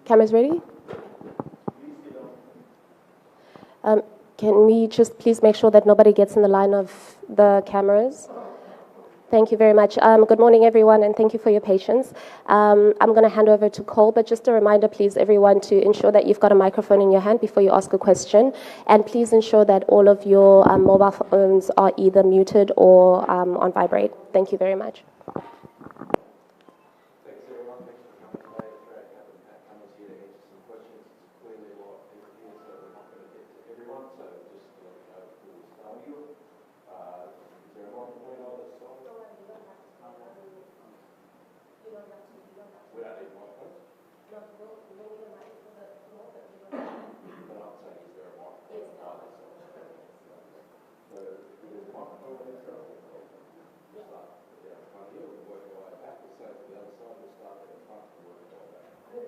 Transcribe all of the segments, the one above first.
Cameras ready? Can we just please make sure that nobody gets in the line of the cameras? Thank you very much. Good morning, everyone, and thank you for your patience. I'm going to hand over to Cole, but just a reminder, please, everyone, to ensure that you've got a microphone in your hand before you ask a question. And please ensure that all of your mobile phones are either muted or on vibrate. Thank you very much. Thanks, everyone. Thanks for coming today. It's great having Pat Cummins here to answer some questions. It's clearly a lot of people here, so we're not going to get to everyone. So just to let you know who we're starting with. Is there a microphone on this side? We don't need microphones? No, we don't need a mic for the floor, but we don't need. But I'm saying, is there a microphone? Yes. So, is the microphone on this side? We'll start down in front here, we'll work our way back. We'll say to the other side, we'll start at the front and work our way back.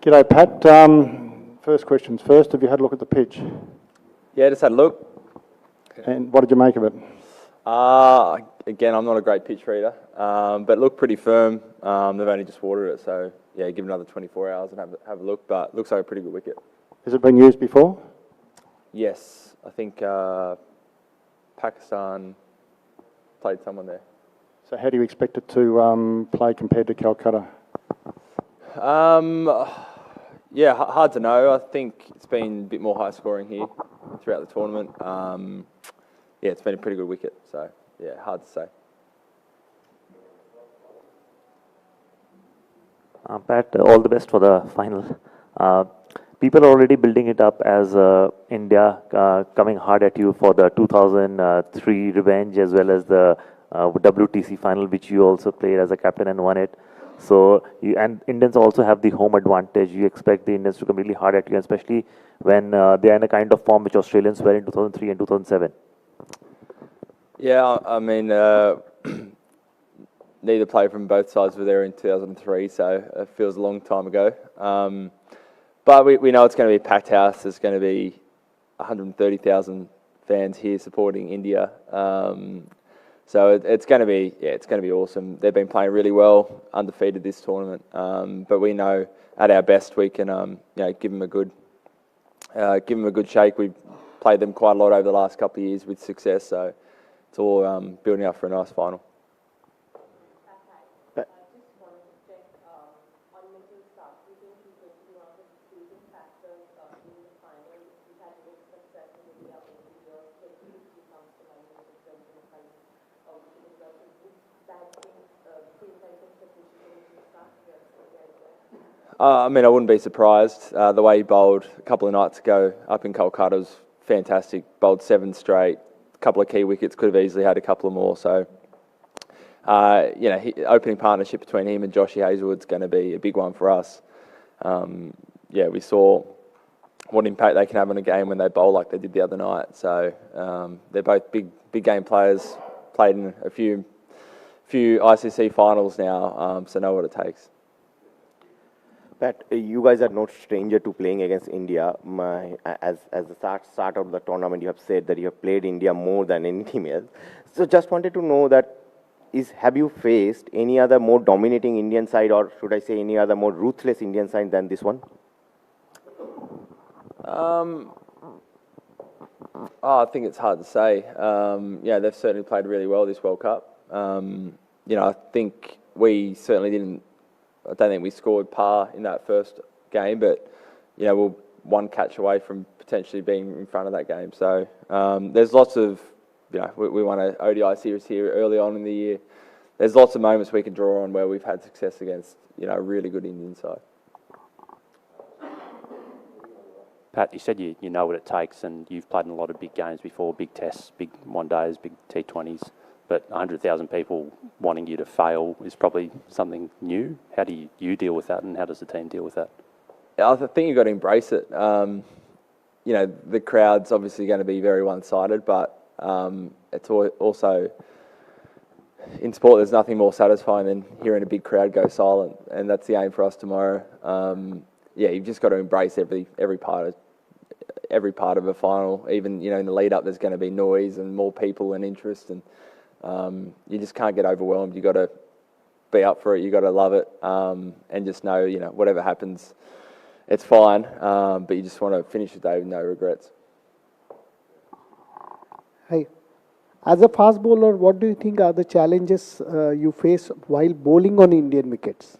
G'day, Pat. First questions first. Have you had a look at the pitch? Yeah, just had a look. And what did you make of it? Again, I'm not a great pitch reader, but it looked pretty firm. They've only just watered it, so yeah, give it another 24 hours and have a look. But it looks like a pretty good wicket. Has it been used before? Yes, I think Pakistan played someone there. So how do you expect it to play compared to Calcutta? Yeah, hard to know. I think it's been a bit more high scoring here throughout the tournament. Yeah, it's been a pretty good wicket, so yeah, hard to say. Pat, all the best for the final. People are already building it up as India coming hard at you for the 2003 revenge as well as the WTC final, which you also played as a captain and won it. So, and Indians also have the home advantage. You expect the Indians to come really hard at you, especially when they are in a kind of form which Australians were in 2003 and 2007. Yeah, I mean, neither player from both sides were there in 2003, so it feels a long time ago. But we know it's going to be a packed house. There's going to be 130,000 fans here supporting India. So it's going to be awesome. They've been playing really well, undefeated this tournament. But we know at our best we can give them a good shake. We've played them quite a lot over the last couple of years with success. So it's all building up for a nice final. I mean, I wouldn't be surprised. The way he bowled a couple of nights ago up in Kolkata was fantastic. Bowled 7 straight, a couple of key wickets, could have easily had a couple of more. So, opening partnership between him and Joshy Hazlewood's going to be a big one for us. We saw what impact they can have on a game when they bowl like they did the other night. So they're both big game players, played in a few ICC finals now, so know what it takes. Pat, you guys are no stranger to playing against India. As the start of the tournament, you have said that you have played India more than any team else. So just wanted to know that have you faced any other more dominating Indian side, or should I say any other more ruthless Indian side than this one? I think it's hard to say. They've certainly played really well this World Cup. I think we certainly I don't think we scored par in that first game, but we're one catch away from potentially being in front of that game. So there's lots of, we won an ODI series here early on in the year. There's lots of moments we can draw on where we've had success against, a really good Indian side. Pat, you said you know what it takes, and you've played in a lot of big games before, big tests, big one-days, big T20s. But 100,000 people wanting you to fail is probably something new. How do you deal with that, and how does the team deal with that? I think you've got to embrace it. The crowd's obviously going to be very one-sided, but it's also, in sport, there's nothing more satisfying than hearing a big crowd go silent, and that's the aim for us tomorrow. You've just got to embrace every part of a final. Even in the lead-up, there's going to be noise and more people and interest, and You just can't get overwhelmed. You got to be up for it. You got to love it, and just know, whatever happens, it's fine. But you just want to finish the day with no regrets. Hi. As a fast bowler, what do you think are the challenges you face while bowling on Indian wickets?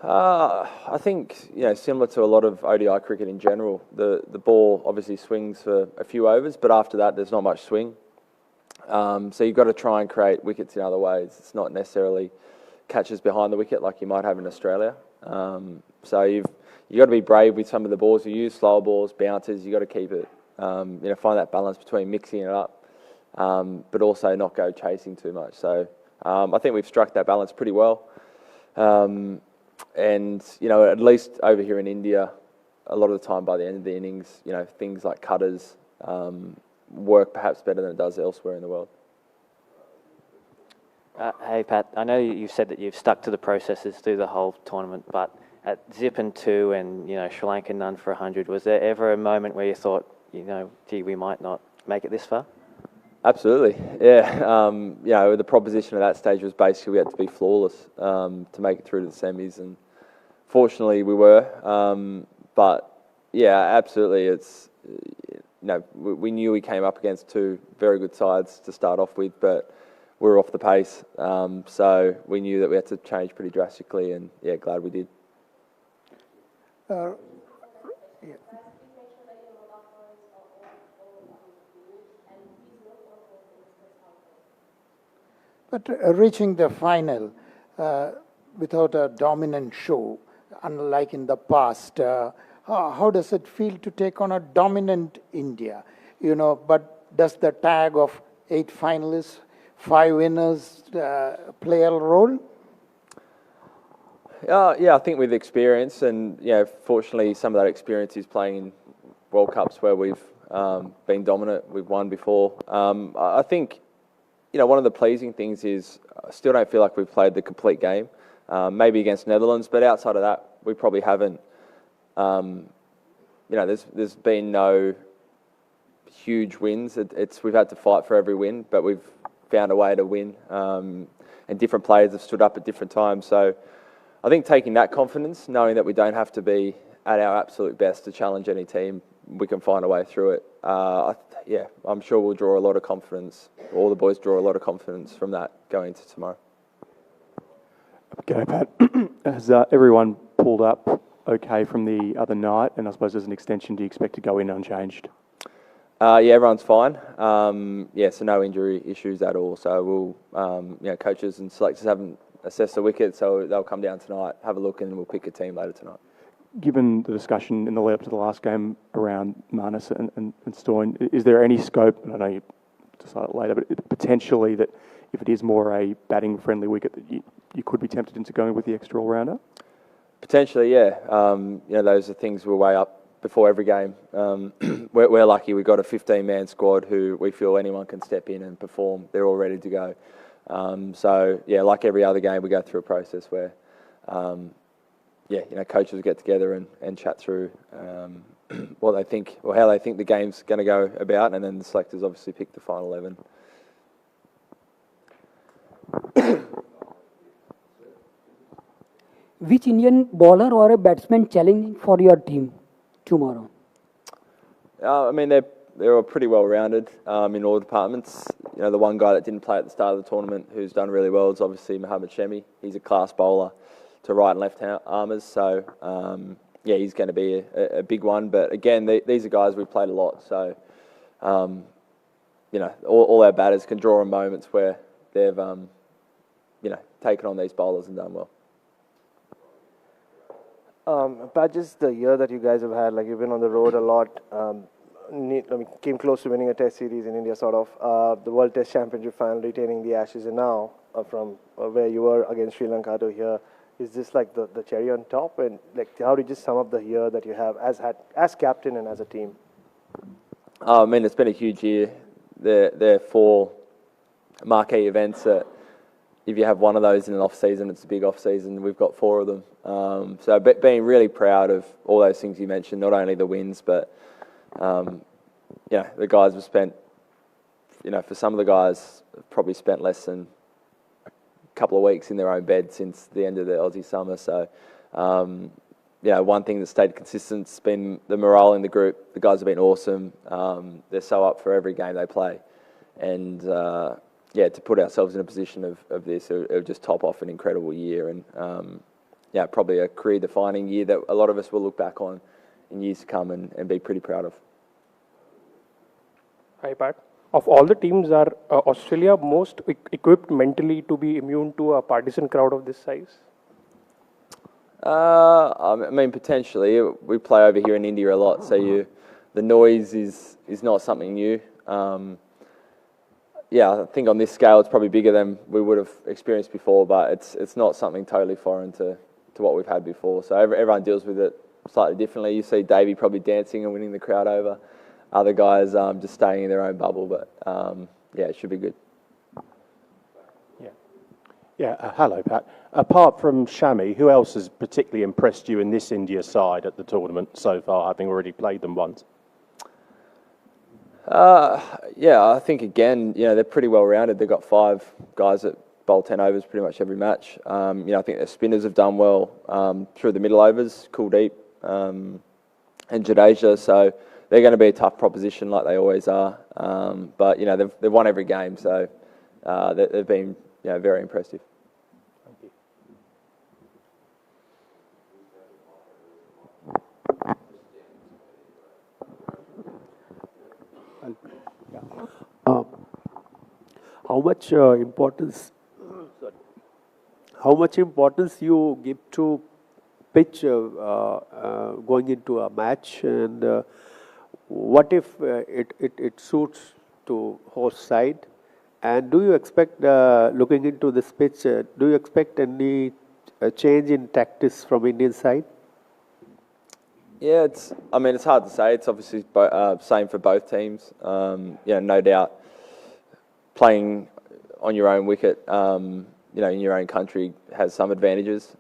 I think, similar to a lot of ODI cricket in general, the ball obviously swings for a few overs, but after that there's not much swing. So you've got to try and create wickets in other ways. It's not necessarily catches behind the wicket like you might have in Australia. So you've got to be brave with some of the balls you use, slower balls, bouncers. You've got to keep it, find that balance between mixing it up, but also not go chasing too much. So I think we've struck that balance pretty well. And, at least over here in India, a lot of the time by the end of the innings, things like cutters work perhaps better than it does elsewhere in the world. Hey, Pat, I know you've said that you've stuck to the processes through the whole tournament, but at Zip and 2 and, Sri Lanka none for 100, was there ever a moment where you thought, gee, we might not make it this far? Absolutely, yeah. The proposition at that stage was basically we had to be flawless to make it through to the semis, and fortunately we were. But yeah, absolutely, it's we knew we came up against two very good sides to start off with, but we were off the pace, so we knew that we had to change pretty drastically, and yeah, glad we did. But reaching the final without a dominant show, unlike in the past, how does it feel to take on a dominant India? But does the tag of 8 finalists, 5 winners play a role? Yeah, I think with experience, and fortunately some of that experience is playing in World Cups where we've been dominant. We've won before. I think one of the pleasing things is I still don't feel like we've played the complete game. Maybe against Netherlands, but outside of that, we probably haven't. There's been no huge wins. We've had to fight for every win, but we've found a way to win. And different players have stood up at different times. So I think taking that confidence, knowing that we don't have to be at our absolute best to challenge any team, we can find a way through it. I'm sure we'll draw a lot of confidence. All the boys draw a lot of confidence from that going into tomorrow. Okay, Pat. Has everyone pulled up okay from the other night? And I suppose as an extension, do you expect to go in unchanged? Yeah, everyone's fine. So no injury issues at all. So we'll, coaches and selectors haven't assessed the wicket, so they'll come down tonight, have a look, and we'll pick a team later tonight. Given the discussion in the lead up to the last game around Marnus and Stoyne, is there any scope, and I know you decide it later, but potentially that if it is more a batting-friendly wicket, that you could be tempted into going with the extra all-rounder? Potentially, yeah. Those are things we'll weigh up before every game. We're lucky we've got a 15-man squad who we feel anyone can step in and perform. They're all ready to go. Like every other game, we go through a process where coaches get together and chat through what they think or how they think the game's going to go about, and then the selectors obviously pick the final 11. Which Indian bowler or a batsman challenging for your team tomorrow? They're all pretty well rounded in all departments. The one guy that didn't play at the start of the tournament who's done really well is obviously Mohammad Shemi. He's a class bowler to right and left armers, so he's going to be a big one. But again, these are guys we've played a lot, so all our batters can draw on moments where they've taken on these bowlers and done well. Pat, just the year that you guys have had, like you've been on the road a lot, came close to winning a test series in India, sort of, the World Test Championship final, retaining the Ashes, and now from where you were against Sri Lanka to here, is this like the cherry on top? And like, how do you just sum up the year that you have as captain and as a team? It's been a huge year. There are 4 marquee events that if you have one of those in an off-season, it's a big off-season. We've got 4 of them. So being really proud of all those things you mentioned, not only the wins, but, the guys have spent for some of the guys, probably spent less than a couple of weeks in their own bed since the end of the Aussie summer. So, one thing that stayed consistent has been the morale in the group. The guys have been awesome. They're so up for every game they play. And, to put ourselves in a position of this, it would just top off an incredible year. And, probably a career-defining year that a lot of us will look back on in years to come and be pretty proud of. Hi, Pat. Of all the teams, are Australia most equipped mentally to be immune to a partisan crowd of this size? I mean, potentially. We play over here in India a lot, so the noise is not something new. I think on this scale it's probably bigger than we would have experienced before, but it's not something totally foreign to what we've had before. So everyone deals with it slightly differently. You see Davey probably dancing and winning the crowd over. Other guys just staying in their own bubble, but it should be good. Hello, Pat. Apart from Shami, who else has particularly impressed you in this India side at the tournament so far, having already played them once? I think again, they're pretty well rounded. They've got 5 guys that bowl 10 overs pretty much every match. I think their spinners have done well through the middle overs, Kuldeep and Jadeja. So they're going to be a tough proposition like they always are. But they've won every game, so they've been very impressive. How much importance you give to pitch going into a match, and what if it suits to host side? And do you expect, looking into this pitch, do you expect any change in tactics from Indian side? Yeah, it's hard to say. It's obviously same for both teams. No doubt, playing on your own wicket, in your own country has some advantages,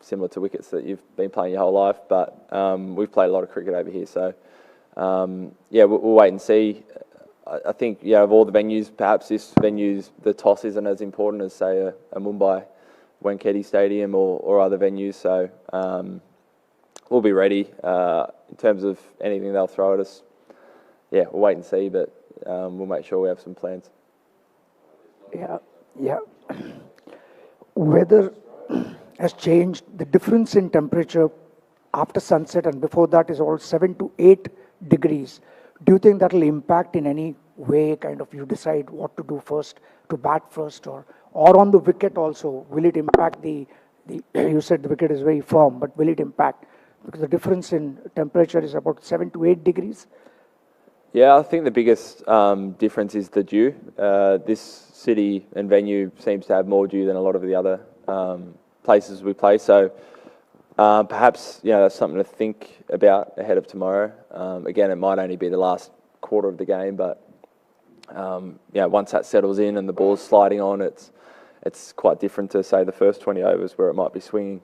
similar to wickets that you've been playing your whole life. But we've played a lot of cricket over here, so we'll wait and see. I think, of all the venues, perhaps this venue's, the toss isn't as important as, say, a Mumbai Wankhede Stadium or other venues. So we'll be ready in terms of anything they'll throw at us. We'll wait and see, but we'll make sure we have some plans. Weather has changed. The difference in temperature after sunset and before that is all 7 to 8 degrees. Do you think that will impact in any way, kind of you decide what to do first, to bat first, or on the wicket also? Will it impact you said the wicket is very firm, but will it impact? Because the difference in temperature is about 7 to 8 degrees. I think the biggest difference is the dew. This city and venue seems to have more dew than a lot of the other places we play. So perhaps that's something to think about ahead of tomorrow. Again, it might only be the last quarter of the game, but once that settles in and the ball's sliding on, it's quite different to, say, the first 20 overs where it might be swinging.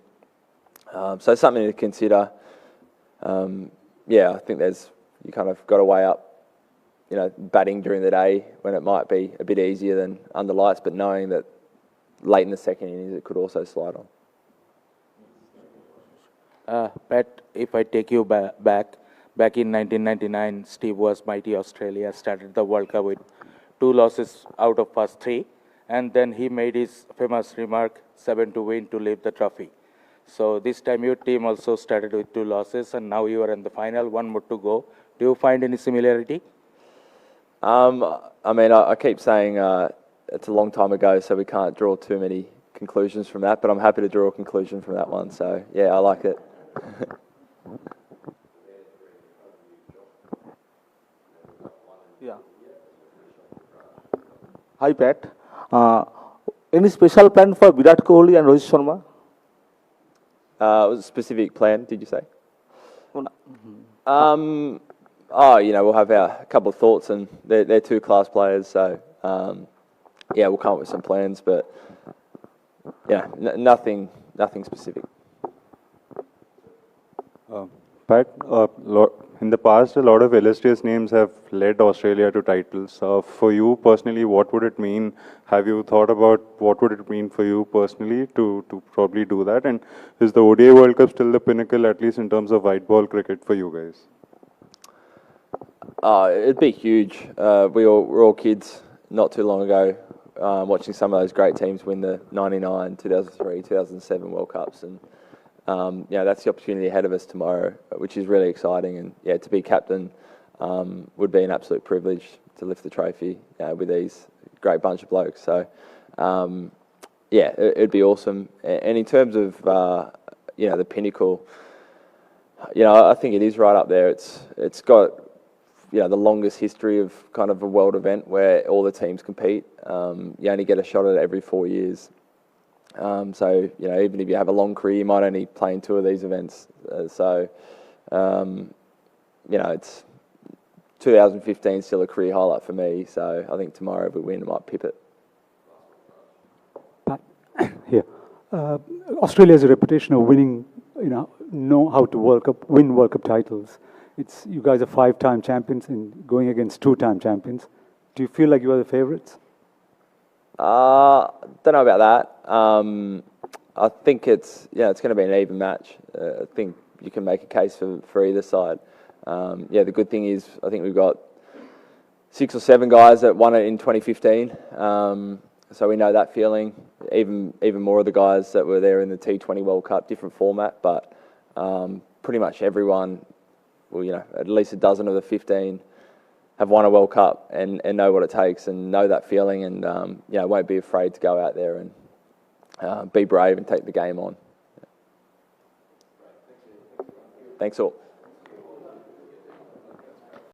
So something to consider. I think you kind of got to weigh up, batting during the day when it might be a bit easier than under lights, but knowing that late in the second innings it could also slide on. Pat, if I take you back in 1999, Steve was mighty Australia, started the World Cup with 2 losses out of first 3, and then he made his famous remark, 7 to win to lift the trophy. So this time your team also started with 2 losses, and now you are in the final, 1 more to go. Do you find any similarity? I keep saying it's a long time ago, so we can't draw too many conclusions from that, but I'm happy to draw a conclusion from that one. So, I like it. Hi, Pat. Any special plan for Virat Kohli and Rohit Sharma? Was a specific plan, did you say? We'll have a couple of thoughts, and they're 2 class players, so we'll come up with some plans, but nothing specific. Pat, in the past, a lot of illustrious names have led Australia to titles. For you personally, what would it mean? Have you thought about what would it mean for you personally to probably do that? And is the ODI World Cup still the pinnacle, at least in terms of white ball cricket for you guys? It'd be huge. We were all kids not too long ago, watching some of those great teams win the 99, 2003, 2007 World Cups. And that's the opportunity ahead of us tomorrow, which is really exciting. And to be captain would be an absolute privilege to lift the trophy with these great bunch of blokes. So, it'd be awesome. And in terms of the pinnacle, I think it is right up there. It's got the longest history of kind of a world event where all the teams compete. You only get a shot at it every 4 years. So, even if you have a long career, you might only play in 2 of these events. It's 2015 still a career highlight for me. So I think tomorrow if we win, it might pip it. Pat, here. Australia has a reputation of winning, know how to win World Cup titles. You guys are 5-time champions and going against 2-time champions. Do you feel like you are the favourites? Don't know about that. I think it's going to be an even match. I think you can make a case for either side. The good thing is I think we've got 6 or 7 guys that won it in 2015. So we know that feeling. Even more of the guys that were there in the T20 World Cup, different format, but pretty much everyone, at least a dozen of the 15 have won a World Cup and know what it takes and know that feeling and won't be afraid to go out there and be brave and take the game on. Thanks all.